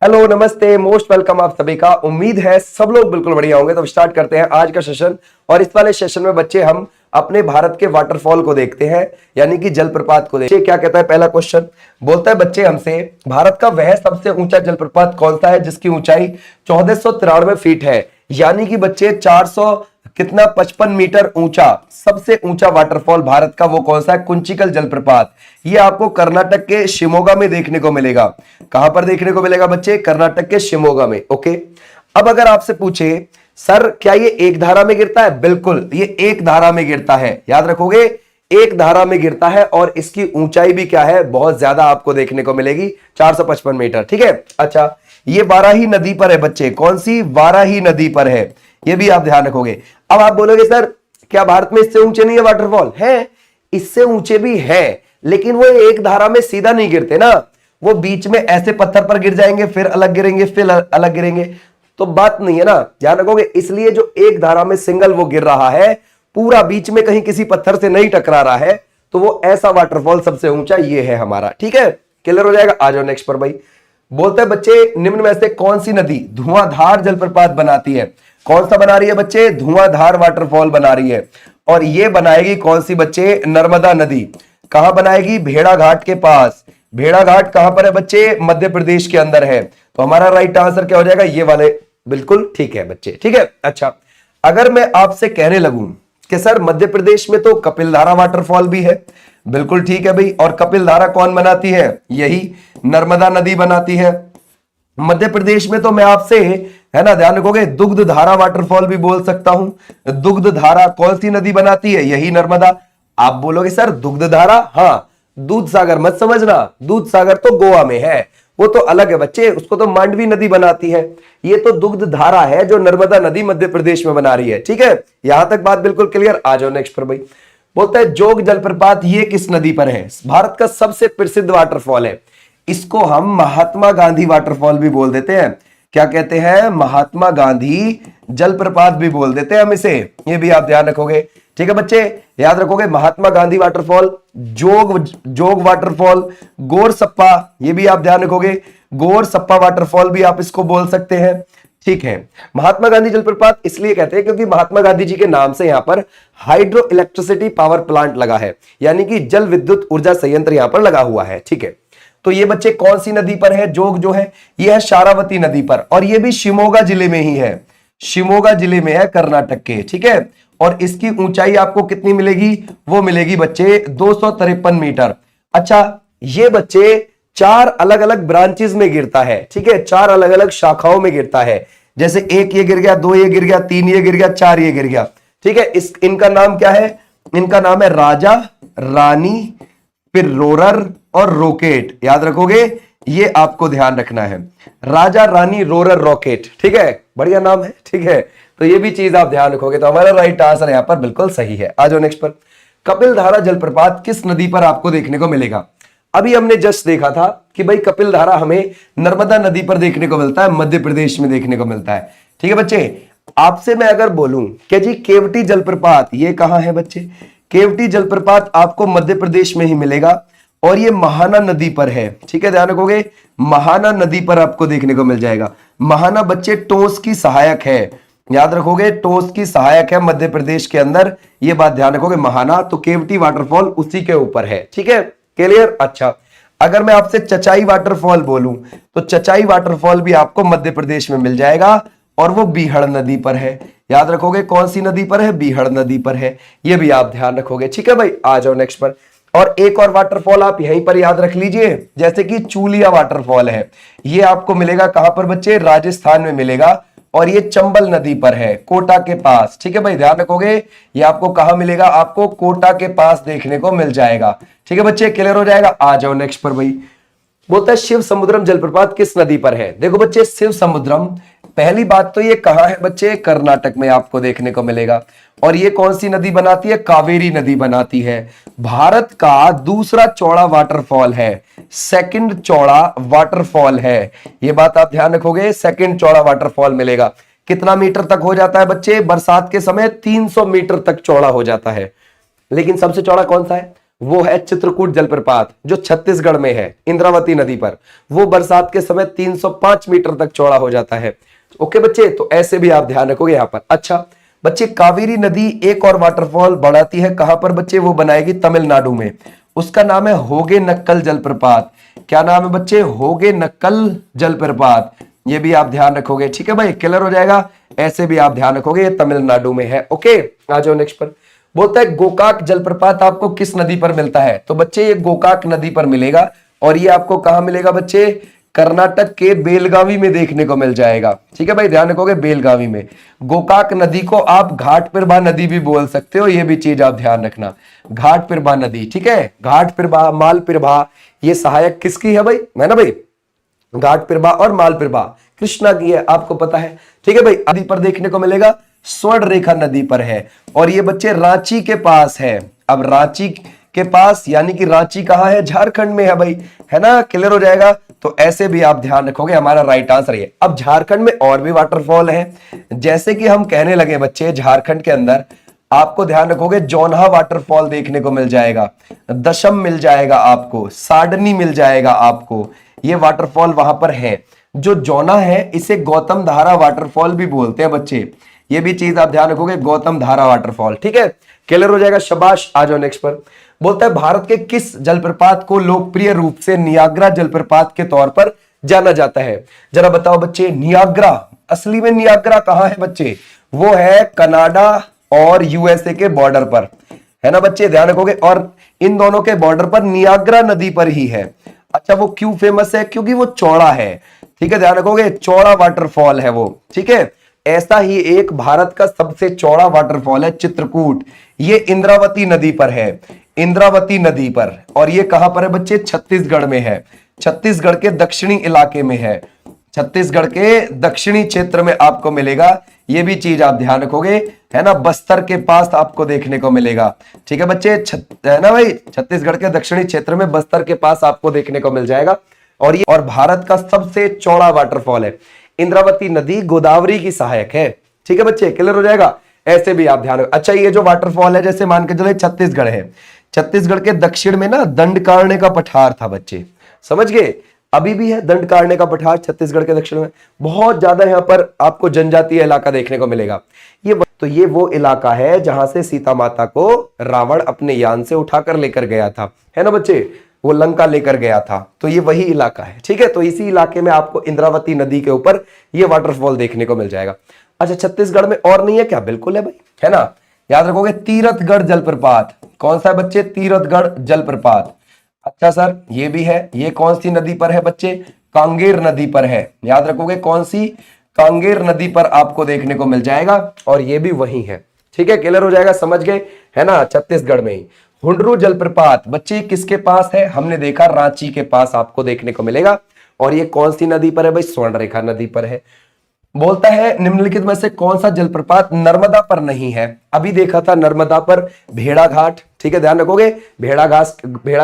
Hello, नमस्ते, most welcome आप सभी का। उम्मीद है सब लोग बिल्कुल बढ़िया होंगे। तो स्टार्ट करते हैं आज का सेशन। और इस वाले सेशन में बच्चे हम अपने भारत के वाटरफॉल को देखते हैं, यानी कि जलप्रपात को देखते हैं। क्या कहता है पहला क्वेश्चन? बोलता है बच्चे हमसे, भारत का वह सबसे ऊंचा जलप्रपात कौन सा है जिसकी ऊंचाई 1493 फीट है। यानी कि बच्चे 400 कितना 55 मीटर ऊंचा सबसे ऊंचा वाटरफॉल भारत का वो कौन सा है? कुंचिकल जलप्रपात। ये आपको कर्नाटक के शिमोगा में देखने को मिलेगा। कहां पर देखने को मिलेगा बच्चे? कर्नाटक के शिमोगा में। ओके, अब अगर आपसे पूछे सर क्या ये एक धारा में गिरता है? बिल्कुल, ये एक धारा में गिरता है। याद रखोगे, एक धारा में गिरता है और इसकी ऊंचाई भी क्या है? बहुत ज्यादा आपको देखने को मिलेगी, 455 मीटर। ठीक है, अच्छा, ये वाराही नदी पर है बच्चे। कौन सी? वाराही नदी पर है। ये भी आप ध्यान रखोगे। अब आप बोलोगे सर क्या भारत में इससे ऊंचे नहीं है वाटरफॉल? है, इससे ऊंचे भी है, लेकिन वो एक धारा में सीधा नहीं गिरते ना, वो बीच में ऐसे पत्थर पर गिर जाएंगे, फिर अलग गिरेंगे, फिर अलग गिरेंगे, तो बात नहीं है ना, ध्यान रखोगे। इसलिए जो एक धारा में सिंगल वो गिर रहा है, पूरा बीच में कहीं किसी पत्थर से नहीं टकरा रहा है, तो वो ऐसा वाटरफॉल सबसे ऊंचा ये है हमारा। ठीक है, क्लियर हो जाएगा। आ जाओ नेक्स्ट पर भाई। बोलते हैं बच्चे निम्न में से कौन सी नदी धुआंधार जलप्रपात बनाती है? कौन सा बना रही है बच्चे? धुआंधार वाटरफॉल बना रही है। और ये बनाएगी कौन सी बच्चे? नर्मदा नदी। कहां बनाएगी? भेड़ाघाट के पास। भेड़ाघाट कहां पर है बच्चे? मध्य प्रदेश के अंदर है। तो हमारा राइट आंसर क्या हो जाएगा? ये वाले। बिल्कुल ठीक है बच्चे। ठीक है, अच्छा, अगर मैं आपसे कहने लगूं कि सर मध्य प्रदेश में तो कपिलधारा वाटरफॉल भी है, बिल्कुल ठीक है भाई। और कपिलधारा कौन बनाती है? यही नर्मदा नदी बनाती है। मध्य प्रदेश में तो मैं आपसे, है ना, ध्यान रखोगे, दुग्ध धारा वाटरफॉल भी बोल सकता हूं। दुग्ध धारा कौन सी नदी बनाती है? यही नर्मदा। आप बोलोगे सर दुग्ध धारा, हाँ, दूध सागर मत समझना, दूध सागर तो गोवा में है, वो तो अलग है बच्चे, उसको तो मांडवी नदी बनाती है। ये तो दुग्ध धारा है जो नर्मदा नदी मध्य प्रदेश में बना रही है। ठीक है, यहां तक बात बिल्कुल क्लियर। आ जाओ नेक्स्ट पर भाई। बोलता है जोग जलप्रपात ये किस नदी पर है? भारत का सबसे प्रसिद्ध वाटरफॉल है। इसको हम महात्मा गांधी वाटरफॉल भी बोल देते हैं। क्या कहते हैं? महात्मा गांधी जलप्रपात भी बोल देते हैं हम इसे। ये भी आप ध्यान रखोगे। ठीक है बच्चे, याद रखोगे, महात्मा गांधी वाटरफॉल, जोग वाटरफॉल, गोर सप्पा, ये भी आप ध्यान रखोगे, गोर सप्पा वाटरफॉल भी आप इसको बोल सकते हैं। ठीक है, महात्मा गांधी जलप्रपात इसलिए कहते हैं क्योंकि महात्मा गांधी जी के नाम से यहां पर हाइड्रो इलेक्ट्रिसिटी पावर प्लांट लगा है, यानी कि जल विद्युत ऊर्जा संयंत्र यहां पर लगा हुआ है। ठीक है, तो ये बच्चे कौन सी नदी पर है? जोग जो है ये है शारावती नदी पर, और ये भी शिमोगा जिले में ही है। शिमोगा जिले में है, कर्नाटक के। ठीक है, और इसकी ऊंचाई आपको कितनी मिलेगी? वो मिलेगी बच्चे 253 मीटर। अच्छा, ये बच्चे 4 अलग अलग ब्रांचेस में गिरता है। ठीक है, 4 अलग अलग शाखाओं में गिरता है। जैसे 1 ये गिर गया, 2 ये गिर गया, 3 ये गिर गया, 4 ये गिर गया। ठीक है, इनका नाम क्या है? इनका नाम है राजा, रानी, फिर रोरर और रॉकेट। याद रखोगे, ये आपको ध्यान रखना है, राजा, रानी, रोरर, रॉकेट। ठीक है, बढ़िया नाम है। ठीक है, तो ये भी चीज आप ध्यान रखोगे। तो हमारा राइट आंसर यहां पर बिल्कुल सही है। आ जाओ नेक्स्ट पर। कपिलधारा जलप्रपात किस नदी पर आपको देखने को मिलेगा? अभी हमने जस्ट देखा था कि भाई कपिलधारा हमें नर्मदा नदी पर देखने को मिलता है, मध्य प्रदेश में देखने को मिलता है। ठीक है बच्चे, आपसे मैं अगर बोलूं कि जी केवटी जलप्रपात ये कहां है बच्चे? केवटी जलप्रपात आपको मध्य प्रदेश में ही मिलेगा, और ये महाना नदी पर है। ठीक है, ध्यान रखोगे, महाना नदी पर आपको देखने को मिल जाएगा। महाना बच्चे टोस की सहायक है। याद रखोगे, टोस की सहायक है मध्य प्रदेश के अंदर, ये बात ध्यान रखोगे। महाना, तो केवटी वाटरफॉल उसी के ऊपर है। ठीक है, क्लियर। अच्छा, अगर मैं आपसे चचाई वाटरफॉल बोलूं तो चचाई वाटरफॉल भी आपको मध्य प्रदेश में मिल जाएगा, और वो बीहड़ नदी पर है। याद रखोगे, कौन सी नदी पर है? बीहड़ नदी पर है। ये भी आप ध्यान रखोगे। ठीक है भाई, आ जाओ नेक्स्ट पर। और एक और वाटरफॉल आप यहीं पर याद रख लीजिए, जैसे कि चूलिया वाटरफॉल है। ये आपको मिलेगा कहां पर बच्चे? राजस्थान में मिलेगा, और ये चंबल नदी पर है, कोटा के पास। ठीक है भाई, ध्यान रखोगे, ये आपको कहां मिलेगा? आपको कोटा के पास देखने को मिल जाएगा। ठीक है बच्चे, क्लियर हो जाएगा। आ जाओ नेक्स्ट पर भाई। बोलता है शिव समुद्रम जलप्रपात किस नदी पर है? देखो बच्चे, शिव समुद्रम, पहली बात तो ये कहां है बच्चे? कर्नाटक में आपको देखने को मिलेगा। और ये कौन सी नदी बनाती है? कावेरी नदी बनाती है। भारत का दूसरा चौड़ा वाटरफॉल है, सेकंड चौड़ा वाटरफॉल है। ये बात आप ध्यान रखोगे, सेकंड चौड़ा वाटरफॉल मिलेगा। कितना मीटर तक हो जाता है बच्चे? बरसात के समय 300 मीटर तक चौड़ा हो जाता है। लेकिन सबसे चौड़ा कौन सा है? वो है चित्रकूट जलप्रपात जो छत्तीसगढ़ में है इंद्रावती नदी पर। वो बरसात के समय 305 मीटर तक चौड़ा हो जाता है। ओके बच्चे, तो ऐसे भी आप ध्यान रखोगे यहां पर। अच्छा बच्चे, कावेरी नदी एक और वाटरफॉल बढ़ाती है, कहां पर बच्चे? वो बनाएगी तमिलनाडु में। उसका नाम है होगे नक्कल जलप्रपात। क्या नाम है बच्चे? होगे नक्कल जलप्रपात। ये भी आप ध्यान रखोगे, ठीक है भाई, क्लियर हो जाएगा। ऐसे भी आप ध्यान रखोगे, ये तमिलनाडु में है। ओके, आ जाओ नेक्स्ट पर। बोलता है गोकाक जलप्रपात आपको किस नदी पर मिलता है? तो बच्चे ये गोकाक नदी पर मिलेगा। और ये आपको कहां मिलेगा बच्चे? कर्नाटक के बेलगावी में देखने को मिल जाएगा। ठीक है भाई, ध्यान रखोगे, बेलगावी में। गोकाक नदी को आप घाटपिरबा नदी भी बोल सकते हो, ये भी चीज आप ध्यान रखना, घाटपिरबा नदी। ठीक है, घाटपिरबा, मालपिरबा, ये सहायक किसकी है भाई? है ना भाई, घाटपिरबा और मालपिरबा कृष्णा की है, आपको पता है। ठीक है भाई, नदी पर देखने को मिलेगा, स्वर्ण रेखा नदी पर है। और ये बच्चे रांची के पास है। अब रांची के पास यानी कि रांची कहां है? झारखंड में है भाई, है ना, क्लियर हो जाएगा। तो ऐसे भी आप ध्यान रखोगे, हमारा राइट आंसर ये। अब झारखंड में और भी वाटरफॉल है, जैसे कि हम कहने लगे बच्चे, झारखंड के अंदर आपको ध्यान रखोगे जोन्हा वाटरफॉल देखने को मिल जाएगा, दशम मिल जाएगा आपको, साडनी मिल जाएगा आपको, ये वाटरफॉल वहां पर है। जो जोना है इसे गौतम धारा वाटरफॉल भी बोलते हैं बच्चे, ये भी चीज आप ध्यान रखोगे, गौतम धारा वाटरफॉल। ठीक है, क्लियर हो जाएगा, शाबाश। आ जाओ नेक्स्ट पर। बोलता है भारत के किस जलप्रपात को लोकप्रिय रूप से नियाग्रा जलप्रपात के तौर पर जाना जाता है? जरा बताओ बच्चे, नियाग्रा, असली में नियाग्रा कहां है बच्चे? वो है कनाडा और यूएसए के बॉर्डर पर, है ना बच्चे, ध्यान रखोगे। और इन दोनों के बॉर्डर पर नियाग्रा नदी पर ही है। अच्छा, वो क्यों फेमस है? क्योंकि वो चौड़ा है। ठीक है, ध्यान रखोगे, चौड़ा वाटरफॉल है वो। ठीक है, ऐसा ही एक भारत का सबसे चौड़ा वाटरफॉल है चित्रकूट, ये इंद्रावती नदी पर है, इंद्रावती नदी पर। और ये कहां पर है बच्चे? छत्तीसगढ़ में है, छत्तीसगढ़ के दक्षिणी इलाके में है, छत्तीसगढ़ के दक्षिणी क्षेत्र में आपको मिलेगा। ये भी चीज आप ध्यान रखोगे, है ना, बस्तर के पास आपको देखने को मिलेगा। ठीक है बच्चे, है ना भाई, छत्तीसगढ़ के दक्षिणी क्षेत्र में बस्तर के पास आपको देखने को मिल जाएगा। और ये और भारत का सबसे चौड़ा वाटरफॉल है। इंद्रावती नदी गोदावरी की सहायक है। ठीक है बच्चे, क्लियर हो जाएगा। ऐसे भी आप ध्यान। अच्छा, ये जो वाटरफॉल है, जैसे मान के चले छत्तीसगढ़ है, छत्तीसगढ़ के दक्षिण में ना दंडकारण्य का पठार था बच्चे, समझ गए, अभी भी है दंडकारण्य का पठार छत्तीसगढ़ के दक्षिण में। बहुत ज्यादा यहाँ पर आपको जनजातीय इलाका देखने को मिलेगा। ये वो इलाका है जहां से सीता माता को रावण अपने यान से उठाकर लेकर गया था, है ना बच्चे, वो लंका लेकर गया था। तो ये वही इलाका है। ठीक है, तो इसी इलाके में आपको इंद्रावती नदी के ऊपर ये वाटरफॉल देखने को मिल जाएगा। अच्छा, छत्तीसगढ़ में और नहीं है क्या? बिल्कुल है भाई, है ना, याद रखोगे, तीरथगढ़ जलप्रपात। कौन सा है बच्चे? तीरथगढ़ जलप्रपात। अच्छा सर, ये भी है, ये कौन सी नदी पर है बच्चे? कांगेर नदी पर है, याद रखोगे, कौन सी? कांगेर नदी पर आपको देखने को मिल जाएगा। और ये भी वही है। ठीक है, क्लियर हो जाएगा, समझ गए, है ना, छत्तीसगढ़ में ही। हुंडरू जलप्रपात बच्चे किसके पास है? हमने देखा रांची के पास आपको देखने को मिलेगा। और ये कौन सी नदी पर है भाई? स्वर्णरेखा नदी पर है। बोलता है निम्नलिखित में से कौन सा जलप्रपात नर्मदा पर नहीं है? अभी देखा था नर्मदा पर भेड़ा घाट। ठीक है, ध्यान रखोगे, भेड़ा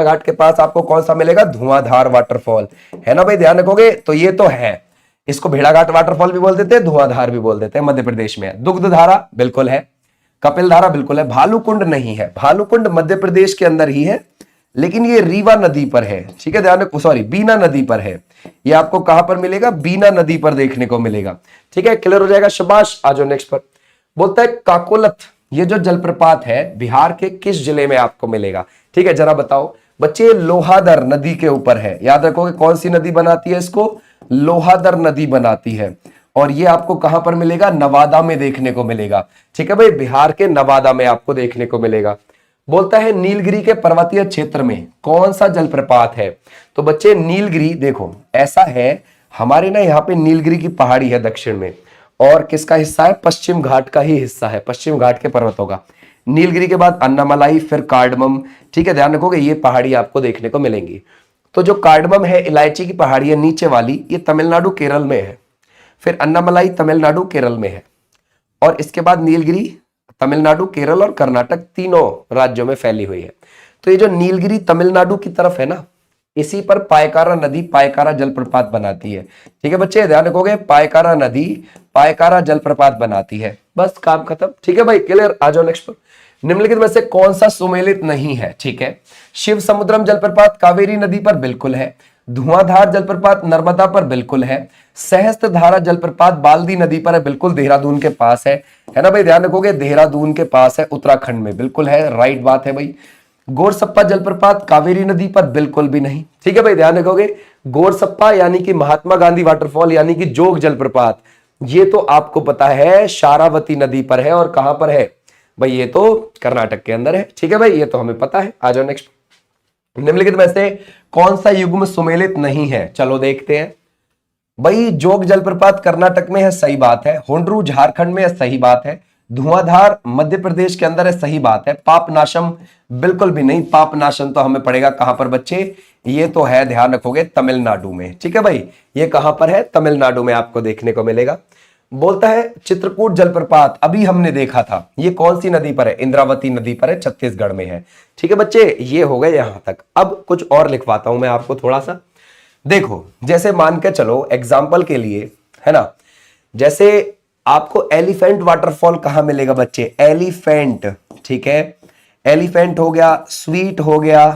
घाट के पास आपको कौन सा मिलेगा? धुआंधार वाटरफॉल, है ना भाई, ध्यान रखोगे। तो ये तो है, इसको भेड़ाघाट वाटरफॉल भी बोल देते हैं, धुआंधार भी बोल देते हैं, मध्य प्रदेश में है। दुग्धधारा बिल्कुल है, कपिल धारा बिल्कुल है, भालूकुंड नहीं है। भालूकुंड मध्य प्रदेश के अंदर ही है, लेकिन ये रीवा नदी पर है। ठीक है, ध्यान रखो, सॉरी, बीना नदी पर है। ये आपको कहां पर मिलेगा? बीना नदी पर देखने को मिलेगा। ठीक है, क्लियर हो जाएगा, शाबाश। आ जाओ नेक्स्ट पर। बोलता है काकोलत, ये जो जलप्रपात है बिहार के किस जिले में आपको मिलेगा? ठीक है, जरा बताओ बच्चे, लोहादर नदी के ऊपर है। याद रखोगे, कौन सी नदी बनाती है इसको? लोहादर नदी बनाती है। और ये आपको कहां पर मिलेगा? नवादा में देखने को मिलेगा। ठीक है भाई, बिहार के नवादा में आपको देखने को मिलेगा। बोलता है नीलगिरी के पर्वतीय क्षेत्र में कौन सा जलप्रपात है? तो बच्चे नीलगिरी देखो ऐसा है, हमारे ना यहाँ पे नीलगिरी की पहाड़ी है दक्षिण में, और किसका हिस्सा है? पश्चिम घाट का ही हिस्सा है, पश्चिम घाट के पर्वतों का। नीलगिरी के बाद अन्नामलाई, फिर कार्डमम। ठीक है, ध्यान रखोगे, ये पहाड़ी आपको देखने को मिलेंगी। तो जो कार्डमम है, इलायची की पहाड़ी है नीचे वाली, ये तमिलनाडु केरल में है। फिर अन्नामलाई तमिलनाडु केरल में है। और इसके बाद नीलगिरी तमिलनाडु, केरल और कर्नाटक तीनों राज्यों में फैली हुई है। तो ये जो नीलगिरी तमिलनाडु की तरफ है ना, इसी पर पायकारा नदी पायकारा जलप्रपात बनाती है। ठीक है बच्चे, ध्यान रखोगे, पायकारा नदी पायकारा जलप्रपात बनाती है। बस काम खत्म। ठीक है भाई, क्लियर। आ जाओ नेक्स्ट पर। निम्नलिखित में से कौन सा सुमेलित नहीं है? ठीक है, शिव समुद्रम जलप्रपात कावेरी नदी पर बिल्कुल है, धुआंधार जलप्रपात नर्मदा पर बिल्कुल है, सहस्त्र धारा जलप्रपात बाल्दी नदी पर है, बिल्कुल देहरादून के पास है ना भाई, ध्यान रखोगे देहरादून के पास है, उत्तराखंड में, बिल्कुल है, राइट बात है भाई। गोरसप्पा जलप्रपात कावेरी नदी पर बिल्कुल भी नहीं, ठीक है भाई, ध्यान रखोगे। गोरसप्पा यानी कि महात्मा गांधी वाटरफॉल यानी कि जोग जलप्रपात, ये तो आपको पता है शारावती नदी पर है, और कहां पर है भाई? ये तो कर्नाटक के अंदर है, ठीक है भाई, ये तो हमें पता है। आ जाओ नेक्स्ट। निम्नलिखित में से कौन सा युग्म सुमेलित नहीं है? चलो देखते हैं भाई। जोग जलप्रपात कर्नाटक में है, सही बात है। हुंड्रू झारखंड में है, सही बात है। धुआंधार मध्य प्रदेश के अंदर है, सही बात है। पापनाशम बिल्कुल भी नहीं, पापनाशम तो हमें पड़ेगा कहां पर बच्चे? ये तो है, ध्यान रखोगे, तमिलनाडु में, ठीक है भाई, ये कहां पर है? तमिलनाडु में आपको देखने को मिलेगा। बोलता है चित्रकूट जलप्रपात अभी हमने देखा था, ये कौन सी नदी पर है? इंद्रावती नदी पर है, छत्तीसगढ़ में है, ठीक है बच्चे, ये हो गए यहां तक। अब कुछ और लिखवाता हूं मैं आपको थोड़ा सा। देखो, जैसे मान के चलो एग्जाम्पल के लिए, है ना, जैसे आपको एलिफेंट वाटरफॉल कहां मिलेगा बच्चे? एलिफेंट, ठीक है, एलिफेंट हो गया, स्वीट हो गया,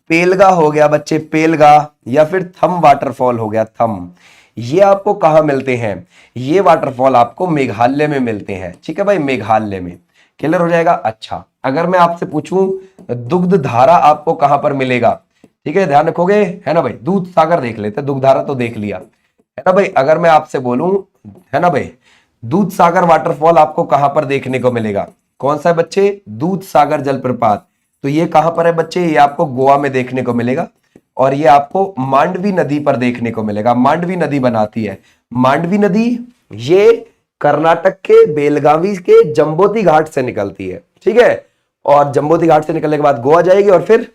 पेलगा हो गया बच्चे, पेलगा, या फिर थम वाटरफॉल हो गया, थम। ये आपको कहां मिलते हैं? ये वाटरफॉल आपको मेघालय में मिलते हैं, ठीक है भाई, मेघालय में। क्लियर हो जाएगा। अच्छा, अगर मैं आपसे पूछूं दुग्ध धारा आपको कहां पर मिलेगा? ठीक है, ध्यान रखोगे, है ना भाई। दूध सागर देख लेते, दुग्ध धारा तो देख लिया, है ना भाई। अगर मैं आपसे बोलूं, है ना भाई, दूध सागर वाटरफॉल आपको कहां पर देखने को मिलेगा? कौन सा है बच्चे? दूध सागर जलप्रपात। तो ये कहां पर है बच्चे? ये आपको गोवा में देखने को मिलेगा, और ये आपको मांडवी नदी पर देखने को मिलेगा। मांडवी नदी बनाती है, मांडवी नदी ये कर्नाटक के बेलगावी के जंबोती घाट से निकलती है, ठीक है, और जंबोती घाट से निकलने के बाद गोवा जाएगी और फिर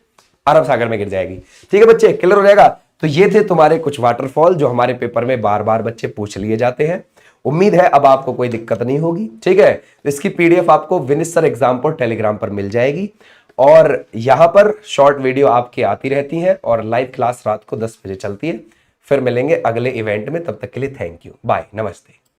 अरब सागर में गिर जाएगी, ठीक है बच्चे, क्लियर हो जाएगा। तो ये थे तुम्हारे कुछ वाटरफॉल जो हमारे पेपर में बार बार बच्चे पूछ लिए जाते हैं। उम्मीद है अब आपको कोई दिक्कत नहीं होगी, ठीक है। इसकी पीडीएफ आपको विनित सर एग्जाम पर टेलीग्राम पर मिल जाएगी, और यहां पर शॉर्ट वीडियो आपकी आती रहती है, और लाइव क्लास रात को 10 बजे चलती है। फिर मिलेंगे अगले इवेंट में, तब तक के लिए थैंक यू, बाय, नमस्ते।